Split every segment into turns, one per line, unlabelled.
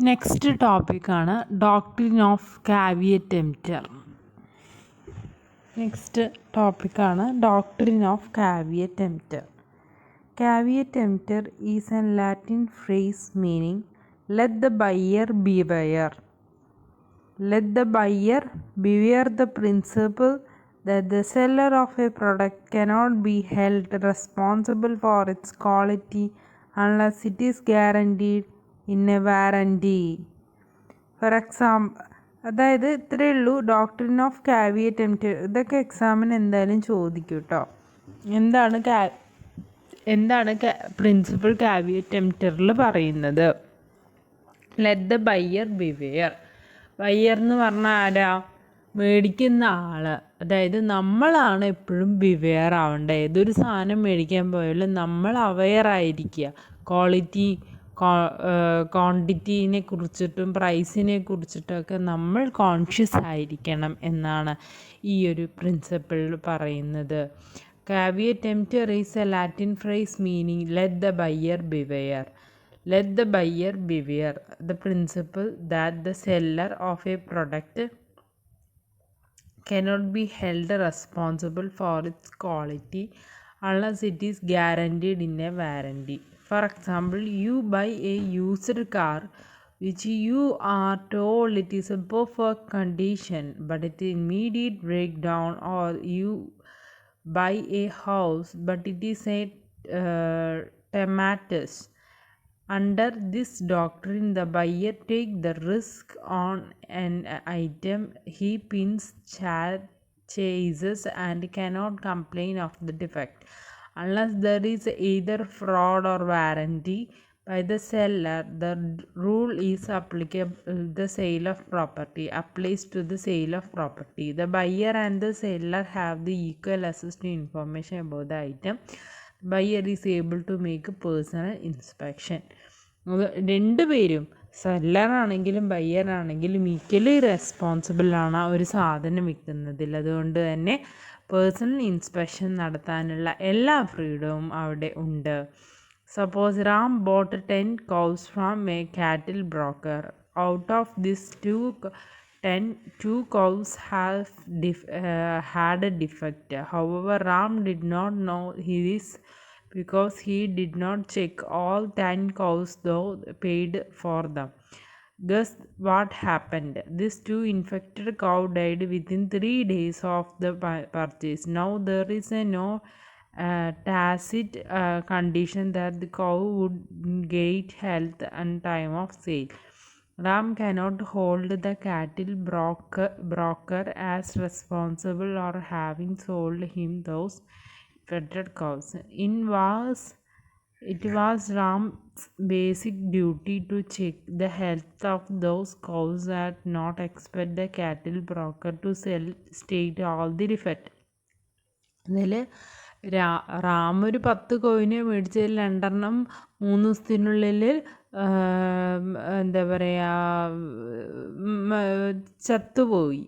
Next ടോപ്പിക്കാണ് doctrine of caveat emptor. Next ടോപ്പിക്കാണ് doctrine of caveat emptor. Caveat emptor is a Latin phrase meaning let the buyer beware. Let the buyer beware the principle that the seller of a product cannot be held responsible for its quality unless it is guaranteed in a warranty. For example, അതായത് ഇത്രയേ ഉള്ളൂ doctrine of caveat എംപ്റ്റർ. ഇതൊക്കെ എക്സാമിന് എന്തായാലും ചോദിക്കും കേട്ടോ. എന്താണ് principal കാവിയേറ്റ് എംപ്റ്ററിൽ പറയുന്നത്? Let the buyer beware. Buyer എന്ന് പറഞ്ഞാൽ ആരാ? മേടിക്കുന്ന ആൾ. അതായത് നമ്മളാണ് എപ്പോഴും ബിവെയർ ആവേണ്ടത്. ഏതൊരു സാധനം മേടിക്കാൻ പോയാലും നമ്മൾ അവെയർ ആയിരിക്കുക. ക്വാണ്ടിറ്റീനെ കുറിച്ചിട്ടും പ്രൈസിനെ കുറിച്ചിട്ടൊക്കെ നമ്മൾ കോൺഷ്യസ് ആയിരിക്കണം എന്നാണ് ഈ ഒരു പ്രിൻസിപ്പിൾ പറയുന്നത്. Caveat emptor is a Latin phrase meaning let the buyer beware. Let the buyer beware. The principle that the seller of a product cannot be held responsible for its quality unless it is guaranteed in a warranty. For example, you buy a used car which you are told it is in perfect condition but it immediate breakdown, or you buy a house but it is a termites. Under this doctrine, the buyer take the risk on an item he pins, chases and cannot complain of the defect unless there is either fraud or warranty by the seller. The rule is applicable. The sale of property applies to the sale of property. The buyer and the seller have the equal access to information about the item. The buyer is able to make a personal inspection. രണ്ടുപേരും, സെല്ലറാണെങ്കിലും ബയ്യറാണെങ്കിലും equally responsible ആണ് ഒരു സാധനം വിൽക്കുന്നതിൽ. അതുകൊണ്ട് തന്നെ personal inspection നടത്താനുള്ള എല്ലാ ഫ്രീഡവും അവിടെ ഉണ്ട്. Suppose Ram bought 10 cows from a cattle broker. Out of these 2 cows had a defect. However, Ram did not know this because he did not check all 10 cows though paid for them. Guess what happened? These 2 infected cows died within 3 days of the purchase. Now there is no tacit condition that the cow would gain health and time of sale. Ram cannot hold the cattle broker as responsible or having sold him those infected cows. It was Ram's basic duty to check the health of those cows and not expect the cattle broker to state all the defect. അതിൽ റാം ഒരു 10 കോയിനെ മേടിച്ചതിൽ 2 3 ദിവസത്തിനുള്ളിൽ എന്താ പറയുക ചത്തുപോയി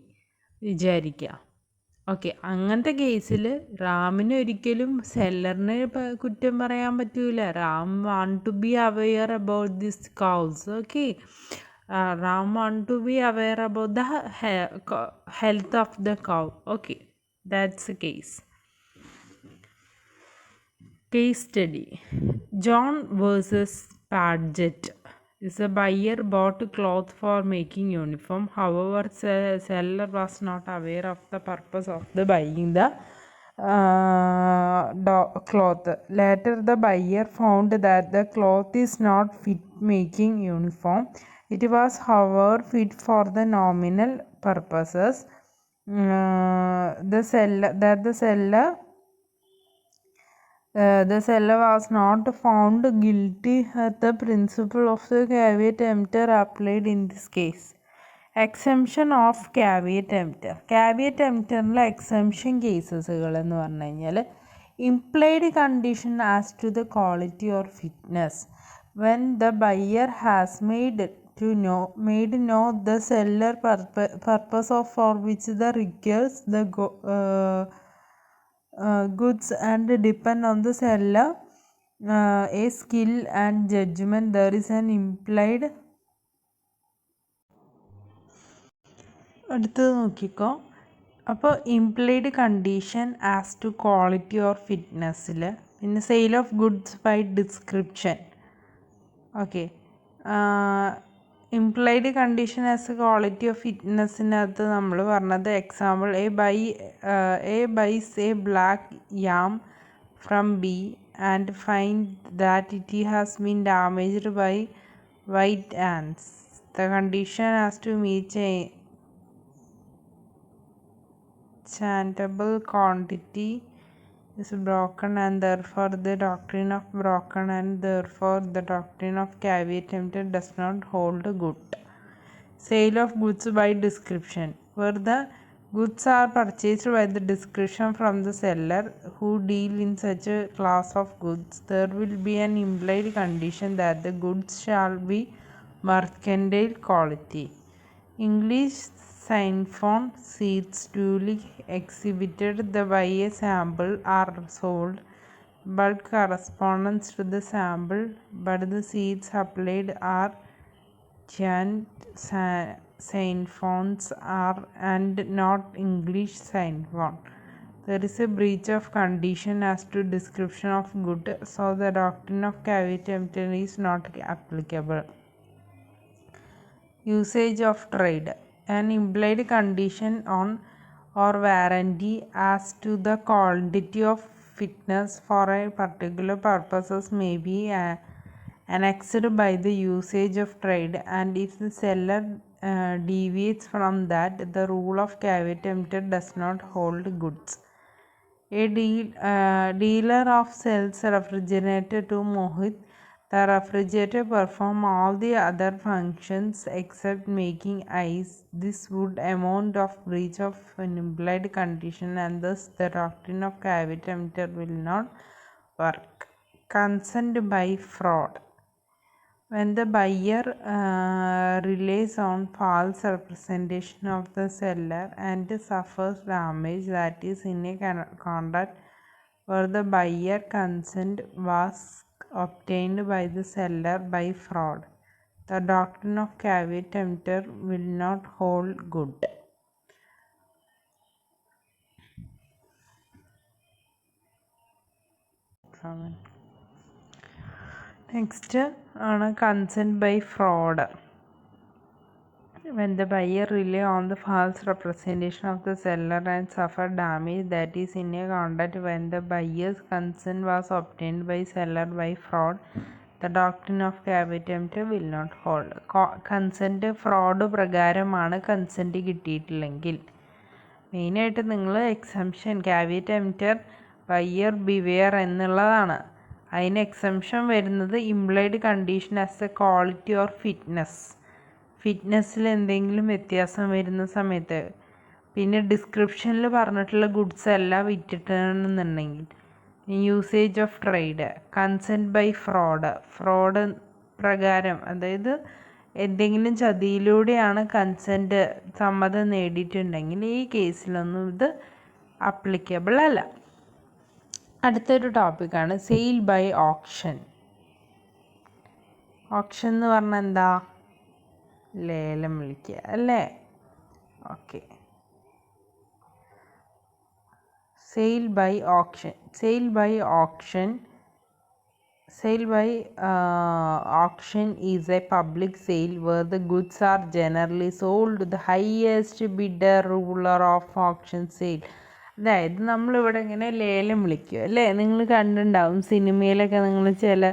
വിചാരിക്കുക. Okay, അങ്ങനത്തെ കേസിൽ റാമിന് ഒരിക്കലും സെല്ലറിനെ കുറ്റം പറയാൻ പറ്റൂല. Ram want to be aware about this cows. Okay, Ram want to be aware about the health of the cow. Okay, that's a case. Case study. John versus Padgett. Is a buyer bought cloth for making uniform. However, seller was not aware of the purpose of the buying the cloth. Later, the buyer found that the cloth is not fit making uniform. It was, however, fit for the nominal purposes. The seller was not found guilty. The principle of the caveat emptor applied in this case. Exemption of caveat emptor. Caveat emptoril exemption casesകൾ എന്ന് പറഞ്ഞു കഴിഞ്ഞാൽ implied condition as to the quality or fitness. When the buyer has made know the seller purpose of for which the requires the goods and depend on the seller a skill and judgment, there is an implied അടുത്തത് നോക്കിക്കോ. അപ്പോൾ implied condition as to quality or ഫിറ്റ്നസ്സിൽ, പിന്നെ sale of goods by description. Okay, implied condition as quality of ഫിറ്റ്നസ്സിനകത്ത് നമ്മൾ പറഞ്ഞത് example A buys a black yarn from B and find that it has been damaged by white ants. The condition has to meet chantable quantity is broken, and therefore the doctrine of broken and therefore the doctrine of caveat emptor does not hold good. Sale of goods by description, where the goods are purchased by the description from the seller who deal in such a class of goods, there will be an implied condition that the goods shall be mercantile quality. English signphone seeds duly exhibited by a sample are sold, bulk corresponds to the sample, but the seeds applied are giant signphones are and not English signphone. There is a breach of condition as to description of good, so the doctrine of caveat emptor is not applicable. Usage of trade, an implied condition on or warranty as to the quantity of fitness for a particular purposes may be annexed by the usage of trade, and if the seller deviates from that, the rule of caveat emptor does not hold goods. A dealer of sells refrigerator to Mohit. The refrigerator perform all the other functions except making ice. This would amount of breach of an implied condition, and thus the doctrine of caveat emptor will not work. Consent by fraud. When the buyer relies on false representation of the seller and suffers damage that is in a contract where the buyer consent was obtained by the seller by fraud, the doctrine of caveat emptor will not hold good. Next ആണ് consent by fraud. When the buyer rely on the false representation of the seller and suffer damage that is in a contract when the buyer's consent was obtained by seller by fraud, the doctrine of caveat emptor will not hold. Consent fraud പ്രകാരമാണ് consent കിട്ടിയിട്ടില്ലെങ്കിൽ മെയിനായിട്ട് നിങ്ങൾ exemption caveat emptor buyer beware എന്നുള്ളതാണ്. അതിന് exemption വരുന്നത് implied condition as a quality or ഫിറ്റ്നസ്സിൽ എന്തെങ്കിലും വ്യത്യാസം വരുന്ന സമയത്ത്, പിന്നെ ഡിസ്ക്രിപ്ഷനിൽ പറഞ്ഞിട്ടുള്ള ഗുഡ്സ് എല്ലാം വിറ്റിട്ടാണെന്നുണ്ടെങ്കിൽ, usage of trade, consent by fraud പ്രകാരം, അതായത് എന്തെങ്കിലും ചതിയിലൂടെയാണ് കൺസെൻറ്റ് സമ്മതം നേടിയിട്ടുണ്ടെങ്കിൽ ഈ കേസിലൊന്നും ഇത് അപ്ലിക്കബിൾ അല്ല. അടുത്തൊരു ടോപ്പിക്കാണ് സെയിൽ ബൈ ഓപ്ഷൻ. ഓപ്ഷൻ എന്ന് പറഞ്ഞാൽ എന്താ? ലേലം വിളിക്കുക അല്ലേ? Okay. Sale by auction. Sale by auction is a public sale where the goods are generally sold to the highest bidder, ruler of auction sale. അതായത് നമ്മളിവിടെ ഇങ്ങനെ ലേലം വിളിക്കുക അല്ലേ? നിങ്ങൾ കണ്ടിട്ടുണ്ടാവും സിനിമയിലൊക്കെ, നിങ്ങൾ ചില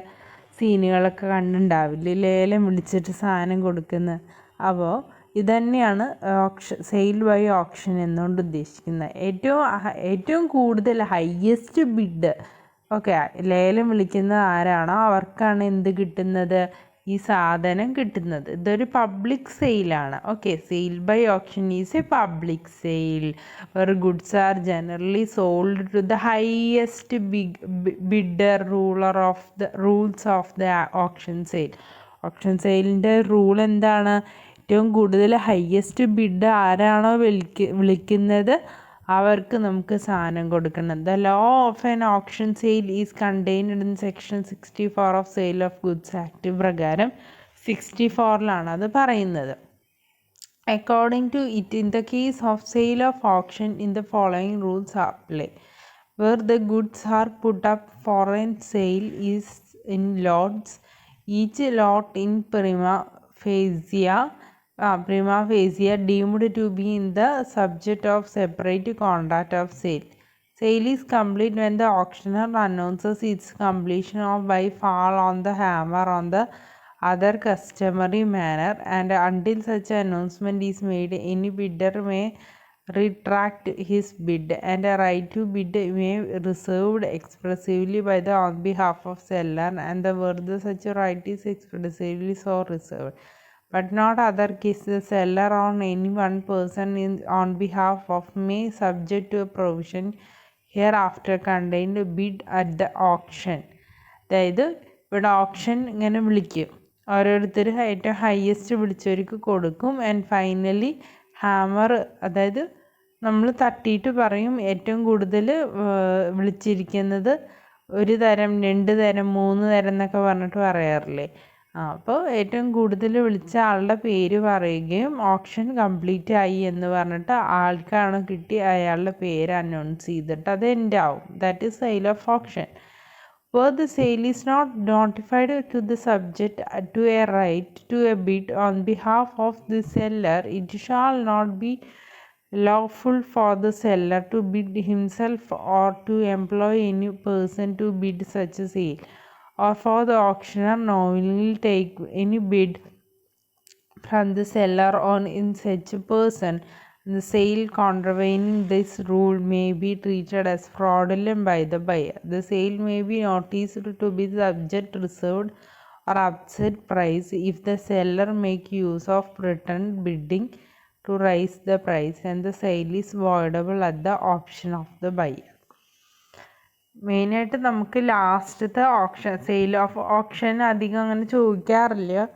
സീനുകളൊക്കെ കണ്ടിട്ടുണ്ടാവില്ലേ ലേലം വിളിച്ചിട്ട് സാധനം കൊടുക്കുന്നത്. അപ്പോൾ ഇതന്നെയാണ് സെയിൽ ബൈ ഓപ്ഷൻ എന്നുകൊണ്ട് ഉദ്ദേശിക്കുന്നത്. ഏറ്റവും കൂടുതൽ ഹയ്യസ്റ്റ് ബിഡ്, ഓക്കെ, ലേലം വിളിക്കുന്നത് ആരാണോ അവർക്കാണ് എന്ത് കിട്ടുന്നത്? ഈ സാധനം കിട്ടുന്നത്. ഇതൊരു പബ്ലിക് സെയിലാണ്. Okay, sale by auction is a public sale where goods are generally sold to the highest bidder, rules of the auction sale. Auction സെയിലിൻ്റെ റൂൾ എന്താണ്? ഏറ്റവും കൂടുതൽ ഹയ്യസ്റ്റ് ബിഡ് ആരാണോ വിളിക്കുന്നത് അവർക്ക് നമുക്ക് സാധനം കൊടുക്കണം. The law of an option sale is contained in section 64 of sale of goods act പ്രകാരം 64 അത് പറയുന്നത്. According to it, in the case of sale of auction, in the following rules apply. Where the goods are put up for a sale is in lots, each lot in prima facie deemed to be in the subject of separate contract of sale. Sale is complete when the auctioneer announces its completion or by fall on the hammer on the other customary manner, and until such announcement is made, any bidder may retract his bid, and a right to bid may be reserved expressively by the on behalf of seller, and the where such a right is expressively so reserved, but not other cases, the seller or any one person on behalf of may subject to a provision hereafter contained bid at the auction. അതായത് ഇവിടെ option ഇങ്ങനെ വിളിക്കും, ഓരോരുത്തർ ഏറ്റവും highest വിളിച്ചവർക്ക് കൊടുക്കും. And finally hammer, അതായത് നമ്മൾ തട്ടിയിട്ട് പറയും ഏറ്റവും കൂടുതൽ വിളിച്ചിരിക്കുന്നത് ഒരു തരം, രണ്ട് തരം, മൂന്ന് തരം എന്നൊക്കെ പറഞ്ഞിട്ട് പറയാറില്ലേ. അപ്പോൾ ഏറ്റവും കൂടുതൽ വിളിച്ച ആളുടെ പേര് പറയുകയും ഓപ്ഷൻ കംപ്ലീറ്റ് ആയി എന്ന് പറഞ്ഞിട്ട് ആൾക്കാണ് കിട്ടി അയാളുടെ പേര് അനൗൺസ് ചെയ്തിട്ട് അത് എൻഡ് ആവും. That is sale of option. Where the sale is not notified to the subject to a right to a bid on behalf of the seller, it shall not be lawful for the seller to bid himself or to employ any person to bid such a sale, or for the auctioneer knowingly take any bid from the seller on in such a person. The sale contravening this rule may be treated as fraudulent by the buyer. The sale may be noticed to be subject reserved or upset price if the seller make use of pretend bidding to raise the price, and the sale is voidable at the option of the buyer. മെയിനായിട്ട് നമുക്ക് ലാസ്റ്റത്തെ option, sale of option അധികം അങ്ങനെ ചോദിക്കാറില്ല.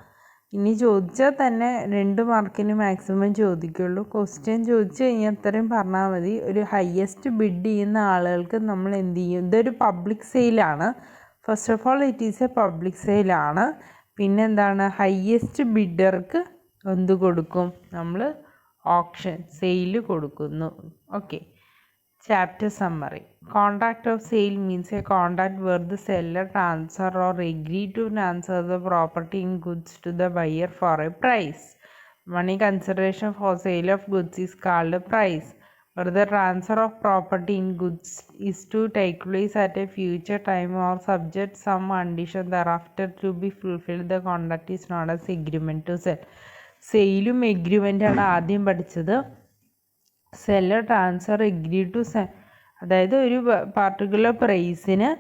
ഇനി ചോദിച്ചാൽ തന്നെ 2 മാർക്കിന് maximum ചോദിക്കുള്ളൂ. Question ചോദിച്ചു കഴിഞ്ഞാൽ അത്രയും പറഞ്ഞാൽ മതി. ഒരു ഹയസ്റ്റ് ബിഡ് ചെയ്യുന്ന ആളുകൾക്ക് നമ്മൾ എന്ത് ചെയ്യും, ഇതൊരു പബ്ലിക് സെയിലാണ്. First of all it is a public സെയിലാണ്. പിന്നെന്താണ്, ഹയസ്റ്റ് ബിഡർക്ക് എന്ത് കൊടുക്കും, നമ്മൾ ഓപ്ഷൻ സെയിൽ കൊടുക്കുന്നു. Okay. Chapter summary. Contract of sale means a contract where the seller transfer or agree to transfer the property in goods to the buyer for a price. Money consideration for sale of goods is called a price. Where the transfer of property in goods is to take place at a future time or subject some condition thereafter to be fulfilled, the contract is known as agreement to sell. സെയിലും എഗ്രിമെൻ്റാണ് ആദ്യം പഠിച്ചത്. Seller transfer agree to അതായത് ഒരു particular പ്രൈസിന്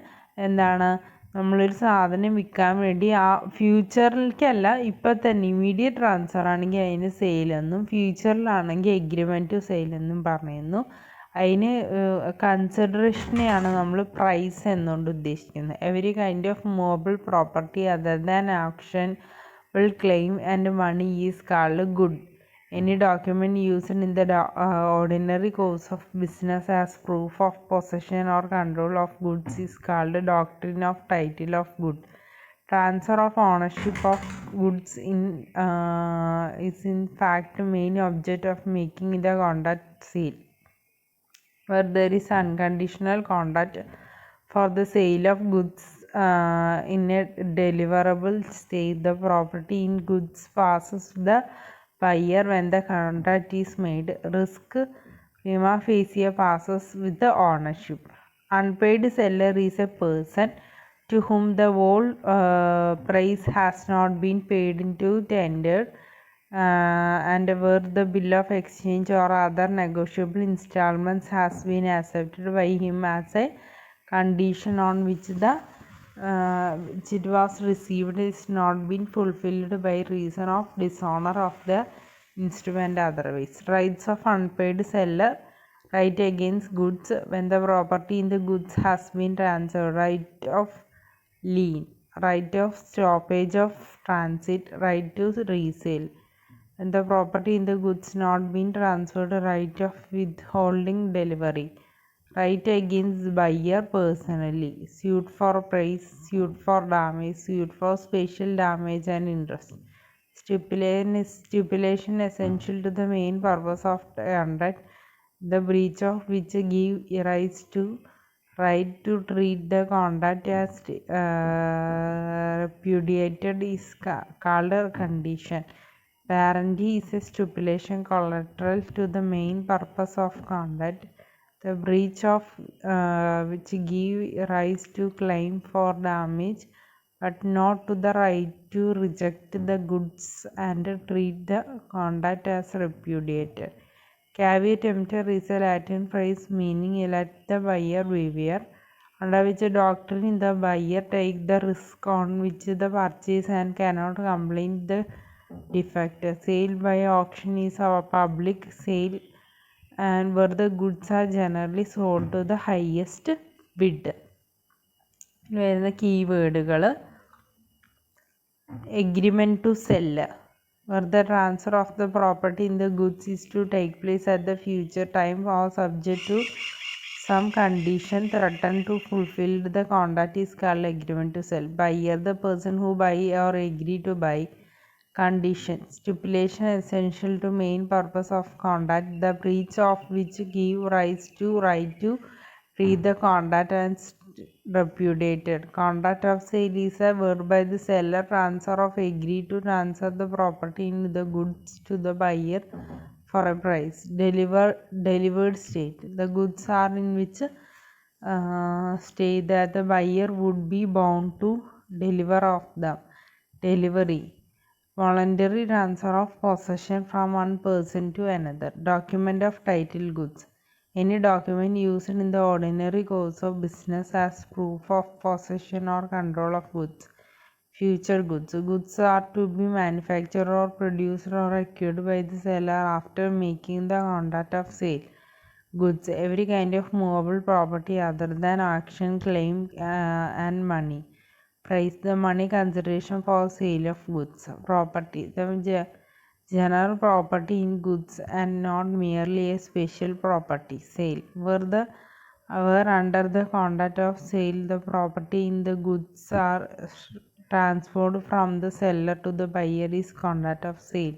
എന്താണ് നമ്മളൊരു സാധനം വിൽക്കാൻ വേണ്ടി ആ ഫ്യൂച്ചറിലേക്കല്ല, ഇപ്പം തന്നെ ഇമീഡിയറ്റ് ട്രാൻസ്ഫർ ആണെങ്കിൽ അതിന് സെയിലെന്നും, ഫ്യൂച്ചറിലാണെങ്കിൽ എഗ്രിമെൻറ്റ് ടു സെയിലെന്നും പറയുന്നു. അതിന് കൺസിഡറേഷനെയാണ് നമ്മൾ പ്രൈസ് എന്നുകൊണ്ട് ഉദ്ദേശിക്കുന്നത്. Every kind of movable property other than actionable claim and money is called good. Any document used in the ordinary course of business as proof of possession or control of goods is called doctrine of title of good. Transfer of ownership of goods is in fact main object of making the contract sale. Where there is unconditional contract for the sale of goods in a deliverable state, the property in goods passes the buyer when the contract is made. Risk prima facie passes with the ownership. Unpaid seller is a person to whom the whole price has not been paid into tendered, and where the bill of exchange or other negotiable installments has been accepted by him as a condition on which it was received is not been fulfilled by reason of dishonor of the instrument otherwise. Rights of unpaid seller: right against goods when the property in the goods has been transferred, right of lien, right of stoppage of transit, right to resale. When the property in the goods not been transferred, right of withholding delivery, right against buyer personally, suit for price, suit for damage, suit for special damage and interest. Stipulation essential to the main purpose of the contract, the breach of which give rise to right to treat the contract as repudiated is called a condition. Guarantee is a stipulation collateral to the main purpose of contract, the breach of which give rise to claim for damage, but not to the right to reject the goods and treat the contract as repudiated. Caveat emptor is a Latin phrase meaning let the buyer beware, under which doctrine the buyer take the risk on which the purchase and cannot complain the defect. Sale by auction is a public sale and where the goods are generally sold to the highest bid. വരുന്ന കീവേഡുകൾ agreement to sell, where the transfer of the property in the goods is to take place at the future time or subject to some condition threatened to fulfill the contract is called agreement to sell. Buyer, the person who buy or agree to buy. Condition, stipulation essential to main purpose of contract, the breach of which give rise to right to treat the contract and repudiated. Contract of sale is a whereby the seller transfer of agree to transfer the property in the goods to the buyer for a price. Delivered state, the goods are in which state that the buyer would be bound to deliver of them. Delivery, voluntary transfer of possession from one person to another. Document of title goods, any document used in the ordinary course of business as proof of possession or control of goods. Future goods, goods are to be manufactured or produced or acquired by the seller after making the contract of sale. Goods, every kind of movable property other than auction, claim and money. Price, the money consideration for sale of goods. Property, the general property in goods and not merely a special property. Sale, where under the contract of sale the property in the goods are transferred from the seller to the buyer is contract of sale.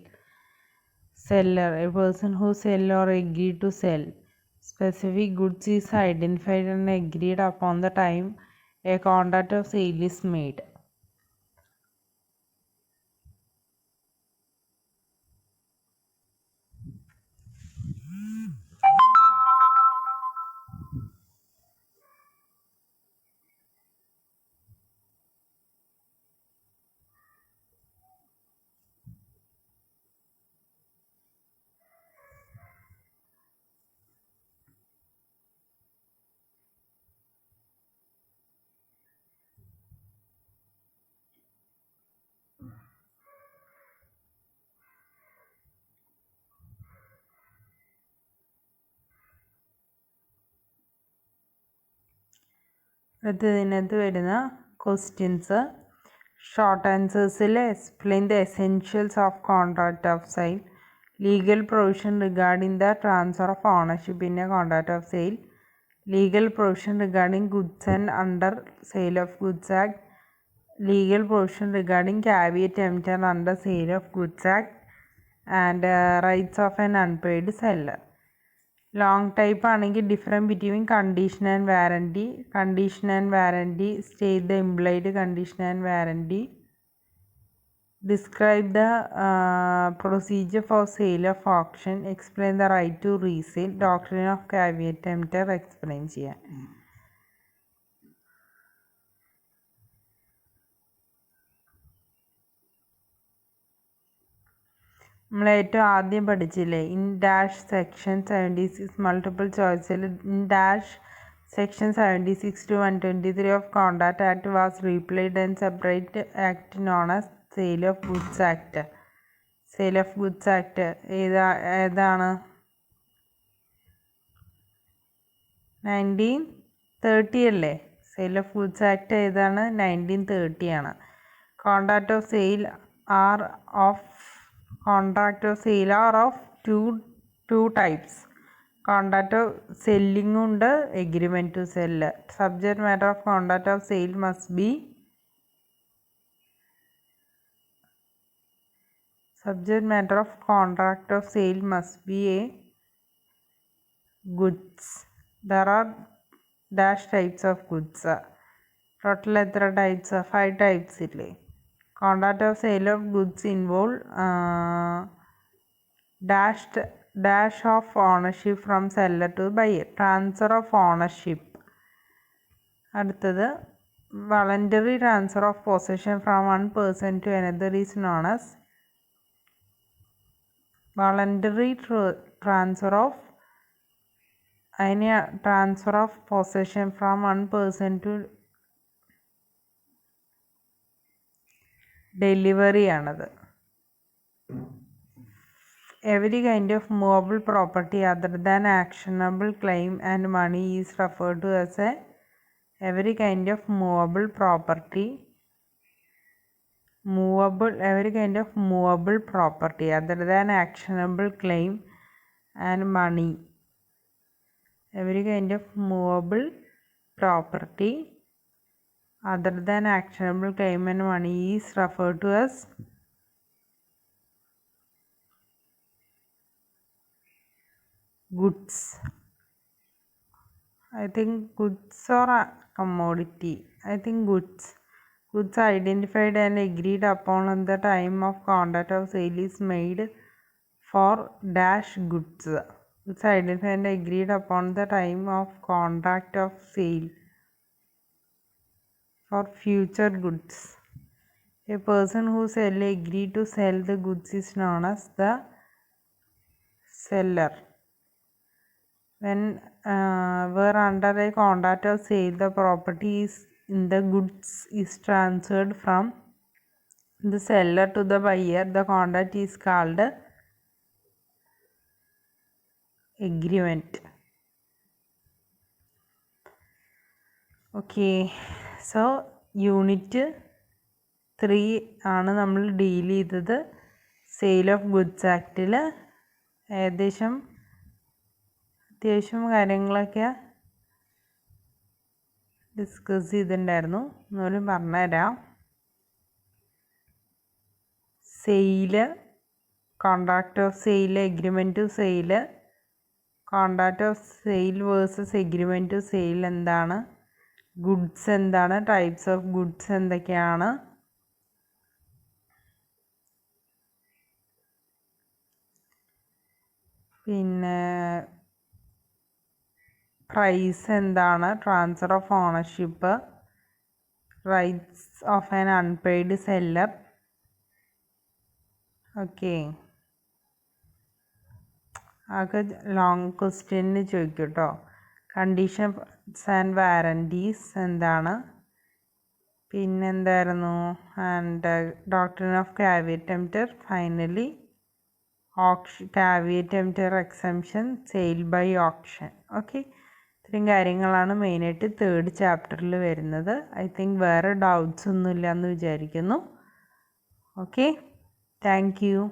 Seller, a person who sell or agree to sell. Specific goods is identified and agreed upon the time a contract of sale is made. അടുത്തതിനകത്ത് വരുന്ന questions, short ആൻസേഴ്സിൽ explain the essentials of contract of sale, legal provision regarding the transfer of ownership in a contract of sale, legal provision regarding goods and under sale of goods act, legal provision regarding caveat emptor under sale of goods act and rights of an unpaid seller. Long type ആണെങ്കിൽ different between condition and warranty. Condition and warranty, state the implied condition and warranty, describe the procedure for sale of auction, explain the right to resale, doctrine of caveat emptor explain ചെയ്യാൻ. നമ്മൾ ഏറ്റവും ആദ്യം പഠിച്ചില്ലേ in dash section 76 multiple ചോയ്സിൽ in dash section 76 to 123 of contract act was repealed and separate act known as sale of goods act. Sale of goods act ഏതാണ്? 1930 അല്ലേ? Sale of goods act ഏതാണ്? 1930 ആണ്. Contract of sale are of two types. Contract of selling ഉണ്ട്, agreement to sell. Subject matter of contract of sale must be Subject matter of contract of sale must be a goods. There are dash types of goods. Total എത്ര types? 5 types ഇല്ലേ? Contract of sale of goods involve dash of ownership from seller to buyer. Transfer of ownership. അടുത്തത് voluntary transfer of possession from one person to another is known as voluntary transfer of possession from one person to delivery ആണത്. Every kind of movable property other than actionable claim and money is referred to as a every kind of movable property other than actionable claim and money. Every kind of movable property other than actionable claim and money is referred to as goods. I think goods or commodity. I think goods. Goods identified and agreed upon at the time of contract of sale is made for dash goods. Goods identified and agreed upon the time of contract of sale for future goods. A person who seller agreed to sell the goods is known as the seller. When where under a contract of sale the property is in the goods is transferred from the seller to the buyer, the contract is called agreement. Okay, so unit 3 ആണ് നമ്മൾ deal ചെയ്തത്. Sale of goods ആക്റ്റിൽ അത്യാവശ്യം കാര്യങ്ങളൊക്കെ discuss ചെയ്തിട്ടുണ്ടായിരുന്നു. ഒന്നുകൂടി പറഞ്ഞുതരാം. Sale, contract of sale, agreement to sale, contract of sale versus agreement to sale എന്താണ്, goods എന്താണ്, ടൈപ്സ് ഓഫ് ഗുഡ്സ് എന്തൊക്കെയാണ്, പിന്നെ പ്രൈസ് എന്താണ്, transfer of ownership, rights of an unpaid seller. Okay, അതൊക്കെ ലോങ് ക്വസ്റ്റ്യന് ചോദിക്കും കേട്ടോ. കണ്ടീഷൻസ് ആൻഡ് വാറൻറ്റീസ് എന്താണ്, പിന്നെന്തായിരുന്നു, and doctrine of caveat emptor, finally caveat emptor exemption, sale by auction. Okay, ഇത്രയും കാര്യങ്ങളാണ് മെയിനായിട്ട് തേർഡ് ചാപ്റ്ററിൽ വരുന്നത്. ഐ തിങ്ക് വേറെ ഡൗട്ട്സ് ഒന്നുമില്ല എന്ന് വിചാരിക്കുന്നു. Okay, thank you.